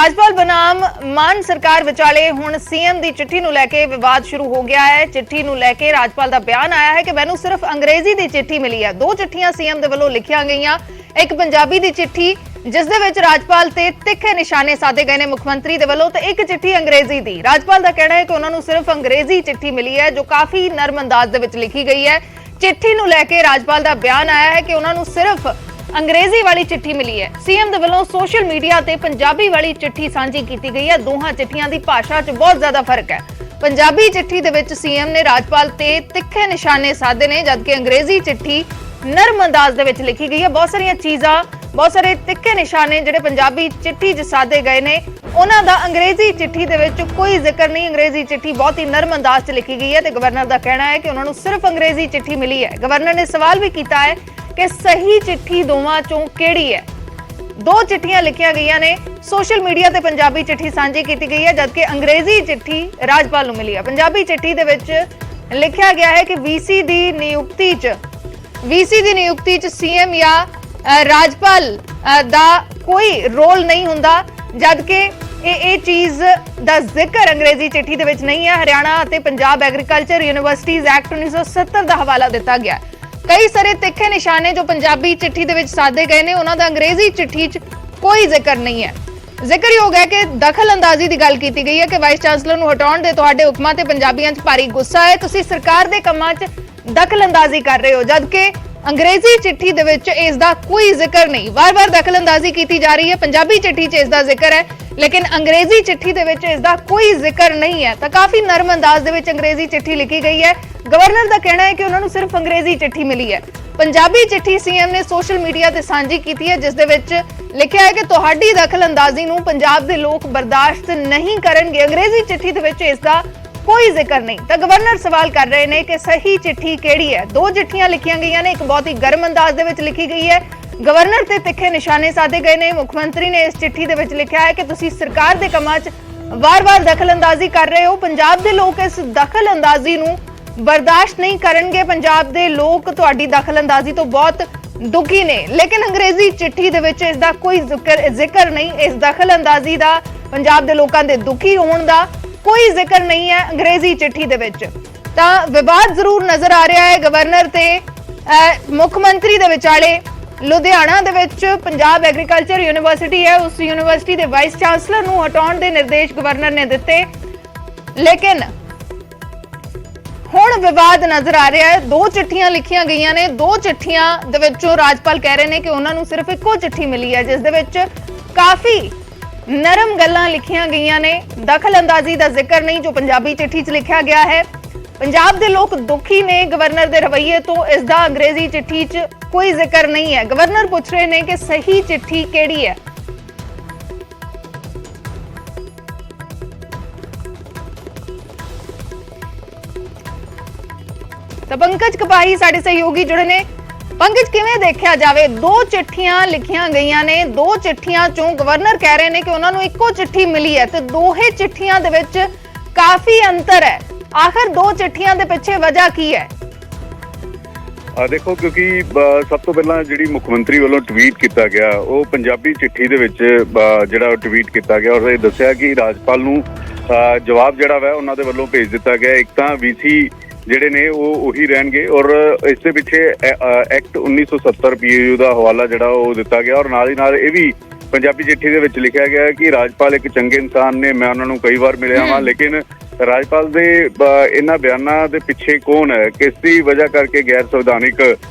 राजपाल बनाम मान सरकार विचाले हुण सीएम दी चिट्ठी नूं लैके विवाद शुरू हो गया है। चिट्ठी नूं लैके राजपाल दा बयान आया है कि मैनूं सिर्फ अंग्रेजी दी चिट्ठी मिली है। दो चिट्ठियां सीएम दे वल्लों लिखियां गईयां, एक पंजाबी दी चिट्ठी जिस दे विच राजपाल ते तिखे निशाने साधे गए ने मुख्यमंत्री दे वल्लों, ते एक चिट्ठी अंग्रेजी दी। राजपाल दा कहना है कि उन्हां नूं सिर्फ अंग्रेजी चिट्ठी मिली है जो काफी नरम अंदाज दे विच लिखी गई है। चिट्ठी नूं लैके राजपाल दा बयान आया है कि उन्हां नूं सिर्फ अंग्रेजी वाली चिट्ठी मिली है। सीएम दे वल्लों सोशल मीडिया ते पंजाबी वाली चिट्ठी सांझी कीती गई है। दोहां चिट्ठियां दी भाषा च बहुत ज्यादा फर्क है। पंजाबी चिट्ठी दे विच सीएम ने राजपाल ते तिखे निशाने साधे ने, जबकि अंग्रेजी चिट्ठी नरम अंदाज दे विच लिखी गई है। बहुत सारियां चीज़ां, बहुत सारे तिखे निशाने जिहड़े पंजाबी चिट्ठी च साधे गए ने, उन्हां दा अंग्रेजी चिट्ठी दे विच कोई जिक्र नहीं। अंग्रेजी चिट्ठी बहुत ही नरम अंदाज च लिखी गई है ते गवर्नर दा कहना है कि उन्हां नूं सिर्फ अंग्रेजी चिट्ठी मिली है। गवर्नर ने सवाल भी कीता है कि सही चिट्ठी दोवां चों किहड़ी है। दो चिट्ठियां लिखियां गईयां ने, सोशल मीडिया ते पंजाबी चिट्ठी सांझी की गई है, जबकि अंग्रेजी चिट्ठी राजपाल नूं मिली है। पंजाबी चिट्ठी दे विच लिखिया गया है कि वीसी दी नियुक्ति च सीएम या राजपाल दा कोई रोल नहीं हुंदा, जबकि ये चीज दा जिक्र अंग्रेजी चिट्ठी दे विच नहीं है। हरियाणा ते पंजाब एग्रीकल्चर यूनिवर्सिटीज एक्ट 1970 का हवाला दिता गया। कई सारे तिखे निशाने जो पंजाबी चिट्ठी दे विच साधे गए ने, उन्हां दा अंग्रेजी चिट्ठी च कोई जिक्र नहीं है। जिक्रयोग है कि दखल अंदाजी की गल की गई है कि वाइस चांसलर नूं हटाउण दे तुहाडे हुकमां ते पंजाबियां च भारी गुस्सा है। तुसीं सरकार दे कम्मां च दखल अंदाजी कर रहे हो, जबकि अंग्रेजी चिट्ठी दे विच इस दा कोई जिक्र नहीं। बार बार दखल अंदाजी की जा रही है। पंजाबी चिट्ठी च इस दा जिक्र है, लेकिन अंग्रेजी चिट्ठी दे विच इस दा कोई जिक्र नहीं है। तो काफी नरम अंदाज दे विच अंग्रेजी चिट्ठी लिखी गई है। गवर्नर दा कहना है कि उन्हां नूं सिर्फ अंग्रेजी चिट्ठी मिली है। पंजाबी चिट्ठी सीएम ने सोशल मीडिया ते सांझी कीती है, जिस दे विच लिखिया है कि तुहाडी दखल अंदाजी नूं पंजाब दे लोक बर्दाश्त नहीं करनगे। अंग्रेजी चिट्ठी दे विच इस दा कोई जिक्र नहीं। तो गवर्नर सवाल कर रहे हैं कि सही चिट्ठी केड़ी है। दो चिट्ठियां लिखियां गईयां ने, एक बहुत ही गर्म अंदाज दे विच लिखी गई है। गवर्नर ते तिखे निशाने साधे गए ने। मुख्यमंत्री ने इस चिट्ठी दे विच लिखिया है कि तुसीं सरकार दे कमां च वार-वार दखल अंदाजी कर रहे हो। पंजाब दे लोक इस दखल अंदाजी नूं बर्दाश्त नहीं करनगे। पंजाब दे लोक तुहाडी दखल अंदाजी तो बहुत दुखी ने, लेकिन अंग्रेजी चिट्ठी दे विच इस दा कोई जिक्र नहीं। इस दखल अंदाजी दा पंजाब दे लोकां दे दुखी होण दा कोई जिक्र नहीं है अंग्रेजी चिट्ठी दे विच। तां विवाद जरूर नजर आ रहा है गवर्नर ते मुख्यमंत्री दे विचाले। लुधियाना दे विच पंजाब एग्रीकल्चर यूनिवर्सिटी है, उस यूनिवर्सिटी दे वाइस चांसलर नूं हटाउण दे निर्देश गवर्नर ने दिते, लेकिन हुण विवाद नजर आ रहा है। दो चिट्ठियां लिखियां गईयां ने, दो चिट्ठियां दे विचों राजपाल कह रहे हैं कि उन्हां नूं सिर्फ इक्को चिट्ठी मिली है, जिस दे विच काफी नरम गल्लां लिखियां गईयां ने। दखल अंदाजी का जिक्र नहीं जो पंजाबी चिट्ठी च लिखा गया है। पंजाब दे लोग दुखी ने गवर्नर दे रवैये तो, इसका अंग्रेजी चिट्ठी च कोई जिक्र नहीं है। गवर्नर पूछ रहे हैं कि सही चिट्ठी केड़ी है। तो पंकज कपाही साडे सहयोगी जुड़े ने। पंकज, किवें देखिया जावे, दो चिट्ठियां लिखियां गईयां ने, दो चिट्ठियां चों गवर्नर कह रहे हैं कि उन्हां नूं इक्को चिट्ठी मिली है, तो दोहे चिट्ठियां दे विच काफी अंतर है। आखिर दो चिट्ठियां दे पिछे वजह की है? देखो, क्योंकि सब तो पहला जिहड़ी मुख्यमंत्री वालों ट्वीट किया गया वो पंजाबी चिट्ठी दे विच जिहड़ा ट्वीट किया गया और दस्सिया कि राजपाल नूं जवाब जिहड़ा वा उन्हां दे वल्लों भेज दिता गया। एक तां वीसी ਜਿਹੜੇ ਨੇ ਉਹ ਉਹੀ ਰਹਿਣਗੇ ਔਰ ਇਸ ਦੇ ਪਿੱਛੇ ਐਕਟ 1970 ਪੀਏਯੂ ਦਾ ਹਵਾਲਾ ਜਿਹੜਾ ਉਹ ਦਿੱਤਾ ਗਿਆ ਔਰ ਨਾਲ ਹੀ ਨਾਲ ਇਹ ਵੀ ਪੰਜਾਬੀ ਚਿੱਠੀ ਦੇ ਵਿੱਚ ਲਿਖਿਆ ਗਿਆ ਕਿ ਰਾਜਪਾਲ ਇੱਕ ਚੰਗੇ ਇਨਸਾਨ ਨੇ, ਮੈਂ ਉਹਨਾਂ ਨੂੰ ਕਈ ਵਾਰ ਮਿਲਿਆ ਹਾਂ, ਲੇਕਿਨ ਰਾਜਪਾਲ ਦੇ ਇਹਨਾਂ ਬਿਆਨਾਂ ਦੇ ਪਿੱਛੇ ਕੌਣ ਹੈ, ਕਿਸ ਦੀ ਵਜ੍ਹਾ ਕਰਕੇ ਗੈਰ ਸੰਵਿਧਾਨਿਕ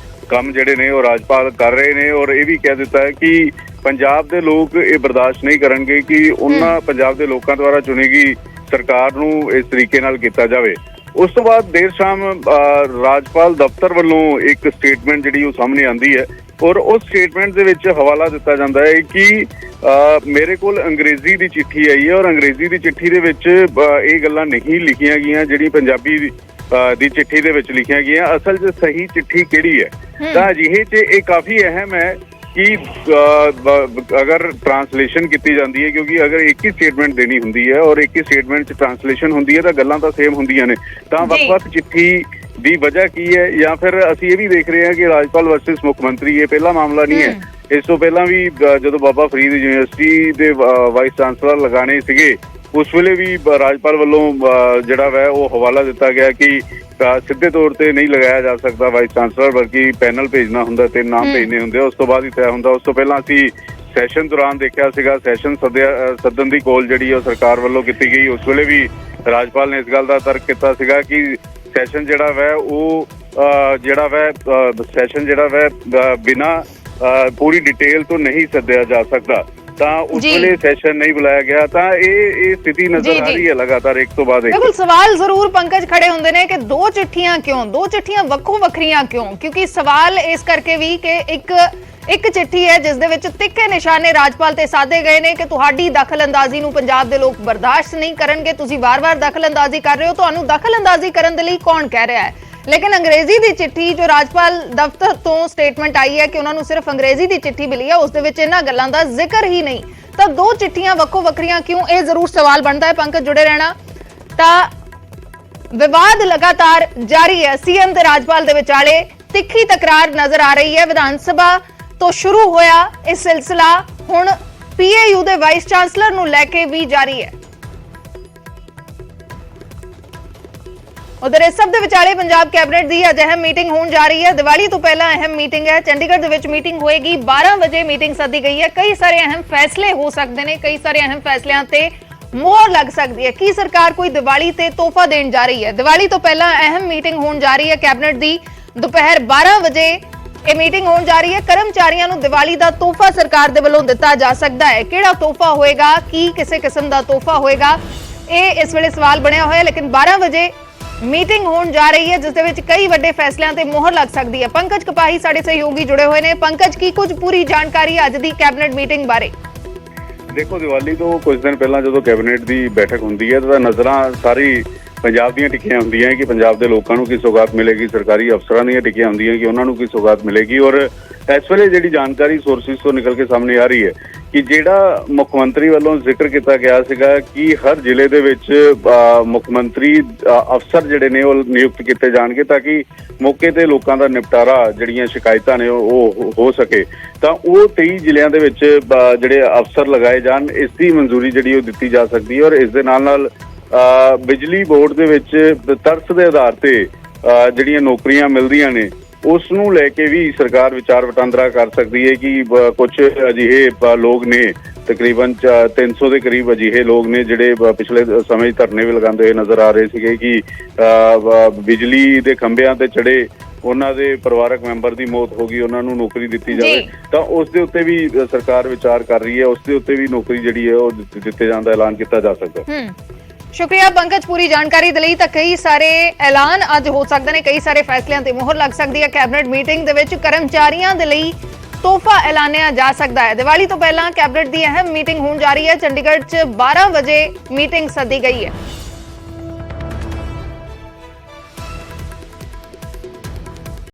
ਕੰਮ ਜਿਹੜੇ ਨੇ ਉਹ ਰਾਜਪਾਲ ਕਰ ਰਹੇ ਨੇ। ਔਰ ਇਹ ਵੀ ਕਹਿ ਦਿੱਤਾ ਹੈ ਕਿ ਪੰਜਾਬ ਦੇ ਲੋਕ ਇਹ ਬਰਦਾਸ਼ਤ ਨਹੀਂ ਕਰਨਗੇ ਕਿ ਉਹਨਾਂ ਪੰਜਾਬ ਦੇ ਲੋਕਾਂ ਦੁਆਰਾ ਚੁਣੀ ਗਈ ਸਰਕਾਰ ਨੂੰ ਇਸ ਤਰੀਕੇ ਨਾਲ ਕੀਤਾ ਜਾਵੇ। ਉਸ ਤੋਂ ਬਾਅਦ ਦੇਰ ਸ਼ਾਮ ਰਾਜਪਾਲ ਦਫ਼ਤਰ ਵੱਲੋਂ ਇੱਕ ਸਟੇਟਮੈਂਟ ਜਿਹੜੀ ਉਹ ਸਾਹਮਣੇ ਆਉਂਦੀ ਹੈ ਔਰ ਉਸ ਸਟੇਟਮੈਂਟ ਦੇ ਵਿੱਚ ਹਵਾਲਾ ਦਿੱਤਾ ਜਾਂਦਾ ਹੈ ਕਿ ਮੇਰੇ ਕੋਲ ਅੰਗਰੇਜ਼ੀ ਦੀ ਚਿੱਠੀ ਆਈ ਹੈ ਔਰ ਅੰਗਰੇਜ਼ੀ ਦੀ ਚਿੱਠੀ ਦੇ ਵਿੱਚ ਇਹ ਗੱਲਾਂ ਨਹੀਂ ਲਿਖੀਆਂ ਗਈਆਂ ਜਿਹੜੀ ਪੰਜਾਬੀ ਦੀ ਚਿੱਠੀ ਦੇ ਵਿੱਚ ਲਿਖੀਆਂ ਗਈਆਂ। ਅਸਲ 'ਚ ਸਹੀ ਚਿੱਠੀ ਕਿਹੜੀ ਹੈ? ਤਾਂ ਅਜਿਹੇ 'ਚ ਇਹ ਕਾਫੀ ਅਹਿਮ ਹੈ कि अगर ट्रांसलेशन की जाती है, क्योंकि अगर एक ही स्टेटमेंट देनी होंगी है और एक ही स्टेटमेंट ट्रांसलेशन होंगी है तो गल्लां तां सेम होंदियां ने। तां वख-वख चिट्ठी दी वजह की है, या फिर असीं ये भी देख रहे हैं कि राजपाल वर्सेस मुख्यमंत्री ये पहला मामला नहीं है ਇਸ ਤੋਂ ਪਹਿਲਾਂ ਵੀ ਜਦੋਂ ਬਾਬਾ ਫਰੀਦ ਯੂਨੀਵਰਸਿਟੀ ਦੇ ਵਾਈਸ ਚਾਂਸਲਰ ਲਗਾਣੇ ਸੀਗੇ, ਉਸ ਵੇਲੇ ਵੀ ਰਾਜਪਾਲ ਵੱਲੋਂ ਜਿਹੜਾ ਵੈ ਉਹ ਹਵਾਲਾ ਦਿੱਤਾ ਗਿਆ ਕਿ ਸਿੱਧੇ ਤੌਰ ਤੇ ਨਹੀਂ ਲਗਾਇਆ ਜਾ ਸਕਦਾ ਵਾਈਸ ਚਾਂਸਲਰ, ਬਲਕਿ ਪੈਨਲ ਭੇਜਣਾ ਹੁੰਦਾ, 3 ਨਾਮ ਭੇਜਣੇ ਹੁੰਦੇ, ਉਸ ਤੋਂ ਬਾਅਦ ਹੀ ਤੈਅ ਹੁੰਦਾ। ਉਸ ਤੋਂ ਪਹਿਲਾਂ ਅਸੀਂ ਸੈਸ਼ਨ ਦੌਰਾਨ ਦੇਖਿਆ ਸੀਗਾ, ਸੈਸ਼ਨ ਸੱਦਣ ਦੀ ਕੋਲ ਜਿਹੜੀ ਉਹ ਸਰਕਾਰ ਵੱਲੋਂ ਕੀਤੀ ਗਈ। ਉਸ ਵੇਲੇ ਵੀ ਰਾਜਪਾਲ ਨੇ ਇਸ ਗੱਲ ਦਾ ਤਰਕ ਕੀਤਾ ਸੀਗਾ ਕਿ ਸੈਸ਼ਨ ਜਿਹੜਾ ਵੈ ਉਹ ਸੈਸ਼ਨ ਜਿਹੜਾ ਵੈ ਬਿਨਾਂ ਪੂਰੀ ਡਿਟੇਲ ਤੋਂ ਨਹੀਂ ਸੱਦਿਆ ਜਾ ਸਕਦਾ, ਤਾਂ ਉਸ ਵੇਲੇ ਸੈਸ਼ਨ ਨਹੀਂ ਬੁਲਾਇਆ ਗਿਆ। ਤਾਂ ਇਹ ਸਥਿਤੀ ਨਜ਼ਰ ਆ ਰਹੀ ਹੈ ਲਗਾਤਾਰ ਇੱਕ ਤੋਂ ਬਾਅਦ ਇੱਕ। ਬਿਲਕੁਲ ਸਵਾਲ ਜ਼ਰੂਰ ਪੰਕਜ ਖੜੇ ਹੁੰਦੇ ਨੇ ਕਿ 2 ਚਿੱਠੀਆਂ ਕਿਉਂ, 2 ਚਿੱਠੀਆਂ ਵੱਖੋ ਵੱਖਰੀਆਂ ਕਿਉਂ? ਕਿਉਂਕਿ ਸਵਾਲ ਇਸ ਕਰਕੇ ਵੀ ਕਿ ਇੱਕ ਚਿੱਠੀ ਹੈ ਜਿਸ ਦੇ ਵਿੱਚ ਤਿੱਖੇ ਨਿਸ਼ਾਨੇ ਰਾਜਪਾਲ ਤੇ ਸਾਧੇ ਗਏ ਨੇ ਕਿ ਤੁਹਾਡੀ ਦਖਲਅੰਦਾਜ਼ੀ ਨੂੰ ਪੰਜਾਬ ਦੇ ਲੋਕ ਬਰਦਾਸ਼ਤ ਨਹੀਂ ਕਰਨਗੇ, ਤੁਸੀਂ ਵਾਰ-ਵਾਰ ਦਖਲਅੰਦਾਜ਼ੀ ਕਰ ਰਹੇ ਹੋ, ਤੁਹਾਨੂੰ ਦਖਲਅੰਦਾਜ਼ੀ ਕਰਨ ਦੇ ਲਈ ਕੌਣ ਕਹਿ ਰਿਹਾ ਹੈ? ਲੇਕਿਨ ਅੰਗਰੇਜ਼ੀ ਦੀ ਚਿੱਠੀ ਜੋ ਰਾਜਪਾਲ ਦਫ਼ਤਰ ਤੋਂ ਸਟੇਟਮੈਂਟ ਆਈ ਹੈ ਕਿ ਉਹਨਾਂ ਨੂੰ ਸਿਰਫ ਅੰਗਰੇਜ਼ੀ ਦੀ ਚਿੱਠੀ ਮਿਲੀ ਹੈ, ਉਸ ਦੇ ਵਿੱਚ ਇਹਨਾਂ ਗੱਲਾਂ ਦਾ ਜ਼ਿਕਰ ਹੀ ਨਹੀਂ। ਤਾਂ 2 ਚਿੱਠੀਆਂ ਵੱਖੋ ਵੱਖਰੀਆਂ ਕਿਉਂ, ਇਹ ਜ਼ਰੂਰ ਸਵਾਲ ਬਣਦਾ ਹੈ। ਪੰਕਜ ਜੁੜੇ ਰਹਿਣਾ। ਤਾਂ ਵਿਵਾਦ ਲਗਾਤਾਰ ਜਾਰੀ ਹੈ, ਸੀਐਮ ਤੇ ਰਾਜਪਾਲ ਦੇ ਵਿਚਾਲੇ ਤਿੱਖੀ ਤਕਰਾਰ ਨਜ਼ਰ ਆ ਰਹੀ ਹੈ। ਵਿਧਾਨ ਸਭਾ ਤੋਂ ਸ਼ੁਰੂ ਹੋਇਆ ਇਹ ਸਿਲਸਿਲਾ ਹੁਣ ਪੀਏਯੂ ਦੇ ਵਾਈਸ ਚਾਂਸਲਰ ਨੂੰ ਲੈ ਕੇ ਵੀ ਜਾਰੀ ਹੈ। ਉਧਰ ਇਸ ਸਭ ਦੇ ਵਿਚਾਲੇ ਪੰਜਾਬ ਕੈਬਨਿਟ ਦੀ ਅੱਜ ਅਹਿਮ ਮੀਟਿੰਗ ਹੋਣ ਜਾ ਰਹੀ ਹੈ। ਦੀਵਾਲੀ ਤੋਂ ਪਹਿਲਾਂ ਅਹਿਮ ਮੀਟਿੰਗ ਹੈ, ਚੰਡੀਗੜ੍ਹ ਦੇ ਵਿੱਚ ਮੀਟਿੰਗ ਹੋਏਗੀ। 12 ਵਜੇ ਮੀਟਿੰਗ ਸੱਦੀ ਗਈ ਹੈ। ਕਈ ਸਾਰੇ ਅਹਿਮ ਫੈਸਲੇ ਹੋ ਸਕਦੇ ਨੇ, ਕਈ ਸਾਰੇ ਅਹਿਮ ਫੈਸਲਿਆਂ ਤੇ ਮੋਹਰ ਲੱਗ ਸਕਦੀ ਹੈ। ਕੀ ਸਰਕਾਰ ਕੋਈ ਦੀਵਾਲੀ ਤੇ ਤੋਹਫਾ ਦੇਣ ਜਾ ਰਹੀ ਹੈ? ਦੀਵਾਲੀ ਤੋਂ ਪਹਿਲਾਂ ਅਹਿਮ ਮੀਟਿੰਗ ਹੋਣ ਜਾ ਰਹੀ ਹੈ ਕੈਬਨਿਟ ਦੀ। ਦੁਪਹਿਰ 12 ਵਜੇ ਇਹ ਮੀਟਿੰਗ ਹੋਣ ਜਾ ਰਹੀ ਹੈ। ਕਰਮਚਾਰੀਆਂ ਨੂੰ ਦੀਵਾਲੀ ਦਾ ਤੋਹਫਾ ਸਰਕਾਰ ਦੇ ਵੱਲੋਂ ਦਿੱਤਾ ਜਾ ਸਕਦਾ ਹੈ। ਕਿਹੜਾ ਤੋਹਫਾ ਹੋਏਗਾ, ਕੀ ਕਿਸੇ ਕਿਸਮ ਦਾ ਤੋਹਫਾ ਹੋਏਗਾ, ਇਹ ਇਸ ਵੇਲੇ ਸਵਾਲ ਬਣਿਆ ਹੋਇਆ। ਲੇਕਿਨ 12 ਵਜੇ ਮੀਟਿੰਗ ਹੋਣ ਜਾ ਰਹੀ ਹੈ ਜਿਸ ਦੇ ਵਿੱਚ ਕਈ ਵੱਡੇ ਫੈਸਲਿਆਂ ਤੇ ਮੋਹਰ ਲੱਗ ਸਕਦੀ ਹੈ। ਪੰਕਜ ਕਪਾਹੀ ਸਾਡੇ ਸਹਿਯੋਗੀ ਜੁੜੇ ਹੋਏ ਨੇ। ਪੰਕਜ, ਕੀ ਕੁਝ ਪੂਰੀ ਜਾਣਕਾਰੀ ਅੱਜ ਦੀ ਕੈਬਨਿਟ ਮੀਟਿੰਗ ਬਾਰੇ? ਦੇਖੋ, ਦੀਵਾਲੀ ਤੋਂ ਕੁਝ ਦਿਨ ਪਹਿਲਾਂ ਜਦੋਂ ਕੈਬਨਿਟ ਦੀ ਬੈਠਕ ਹੁੰਦੀ ਹੈ ਤਾਂ ਨਜ਼ਰਾਂ ਸਾਰੀ ਪੰਜਾਬ ਦੀਆਂ ਟਿਕੀਆਂ ਹੁੰਦੀਆਂ ਕਿ ਪੰਜਾਬ ਦੇ ਲੋਕਾਂ ਨੂੰ ਕੀ ਸੌਗਾਤ ਮਿਲੇਗੀ, ਸਰਕਾਰੀ ਅਫਸਰਾਂ ਦੀਆਂ ਟਿਕੀਆਂ ਹੁੰਦੀਆਂ ਕਿ ਉਹਨਾਂ ਨੂੰ ਕੀ ਸੌਗਾਤ ਮਿਲੇਗੀ। ਔਰ ਇਸ ਵੇਲੇ ਜਿਹੜੀ ਜਾਣਕਾਰੀ ਸੋਰਸਿਸ ਤੋਂ ਨਿਕਲ ਕੇ ਸਾਹਮਣੇ ਆ ਰਹੀ ਹੈ ਕਿ ਜਿਹੜਾ ਮੁੱਖ ਮੰਤਰੀ ਵੱਲੋਂ ਜ਼ਿਕਰ ਕੀਤਾ ਗਿਆ ਸੀਗਾ ਕਿ ਹਰ ਜ਼ਿਲ੍ਹੇ ਦੇ ਵਿੱਚ ਮੁੱਖ ਮੰਤਰੀ ਅਫਸਰ ਜਿਹੜੇ ਨੇ ਉਹ ਨਿਯੁਕਤ ਕੀਤੇ ਜਾਣਗੇ ਤਾਂ ਕਿ ਮੌਕੇ ਤੇ ਲੋਕਾਂ ਦਾ ਨਿਪਟਾਰਾ ਜਿਹੜੀਆਂ ਸ਼ਿਕਾਇਤਾਂ ਨੇ ਉਹ ਹੋ ਸਕੇ, ਤਾਂ ਉਹ 23 ਜ਼ਿਲ੍ਹਿਆਂ ਦੇ ਵਿੱਚ ਜਿਹੜੇ ਅਫਸਰ ਲਗਾਏ ਜਾਣ, ਇਸ ਦੀ ਮਨਜ਼ੂਰੀ ਜਿਹੜੀ ਉਹ ਦਿੱਤੀ ਜਾ ਸਕਦੀ ਹੈ। ਔਰ ਇਸ ਦੇ ਨਾਲ ਬਿਜਲੀ ਬੋਰਡ ਦੇ ਵਿੱਚ ਤਰਸ ਦੇ ਆਧਾਰ ਤੇ ਜਿਹੜੀਆਂ ਨੌਕਰੀਆਂ ਮਿਲਦੀਆਂ ਨੇ ਉਸ ਨੂੰ ਲੈ ਕੇ ਵੀ ਸਰਕਾਰ ਵਿਚਾਰ ਵਟਾਂਦਰਾ ਕਰ ਸਕਦੀ ਹੈ ਕਿ ਕੁਝ ਅਜਿਹੇ ਲੋਕ ਨੇ, ਤਕਰੀਬਨ 300 ਦੇ ਕਰੀਬ ਅਜਿਹੇ ਲੋਕ ਨੇ ਜਿਹੜੇ ਪਿਛਲੇ ਸਮੇਂ ਧਰਨੇ ਵੀ ਲਗਾਉਂਦੇ ਹੋਏ ਨਜ਼ਰ ਆ ਰਹੇ ਸੀਗੇ ਕਿ ਬਿਜਲੀ ਦੇ ਖੰਭਿਆਂ ਤੇ ਚੜੇ ਉਹਨਾਂ ਦੇ ਪਰਿਵਾਰਕ ਮੈਂਬਰ ਦੀ ਮੌਤ ਹੋ ਗਈ, ਉਹਨਾਂ ਨੂੰ ਨੌਕਰੀ ਦਿੱਤੀ ਜਾਵੇ, ਤਾਂ ਉਸ ਦੇ ਉੱਤੇ ਵੀ ਸਰਕਾਰ ਵਿਚਾਰ ਕਰ ਰਹੀ ਹੈ। ਉਸ ਦੇ ਉੱਤੇ ਵੀ ਨੌਕਰੀ ਜਿਹੜੀ ਹੈ ਉਹ ਦਿੱਤੇ ਜਾਣ ਦਾ ਐਲਾਨ ਕੀਤਾ ਜਾ ਸਕਦਾ। ਸ਼ੁਕਰੀਆ ਪੰਕਜ ਪੂਰੀ ਜਾਣਕਾਰੀ ਦੇ ਲਈ। ਤਾਂ ਕਈ ਸਾਰੇ ਐਲਾਨ ਅੱਜ ਹੋ ਸਕਦੇ ਨੇ, ਕਈ ਸਾਰੇ ਫੈਸਲਿਆਂ ਤੇ ਮੋਹਰ ਲੱਗ ਸਕਦੀ ਹੈ। ਕੈਬਨਿਟ ਮੀਟਿੰਗ ਦੇ ਵਿੱਚ ਕਰਮਚਾਰੀਆਂ ਦੇ ਲਈ ਤੋਹਫਾ ਐਲਾਨਿਆ ਜਾ ਸਕਦਾ ਹੈ। ਦੀਵਾਲੀ ਤੋਂ ਪਹਿਲਾਂ ਕੈਬਨਿਟ ਦੀ ਅਹਿਮ ਮੀਟਿੰਗ ਹੋਣ ਜਾ ਰਹੀ ਹੈ। ਚੰਡੀਗੜ੍ਹ 'ਚ 12 ਵਜੇ ਮੀਟਿੰਗ ਸੱਦੀ ਗਈ ਹੈ।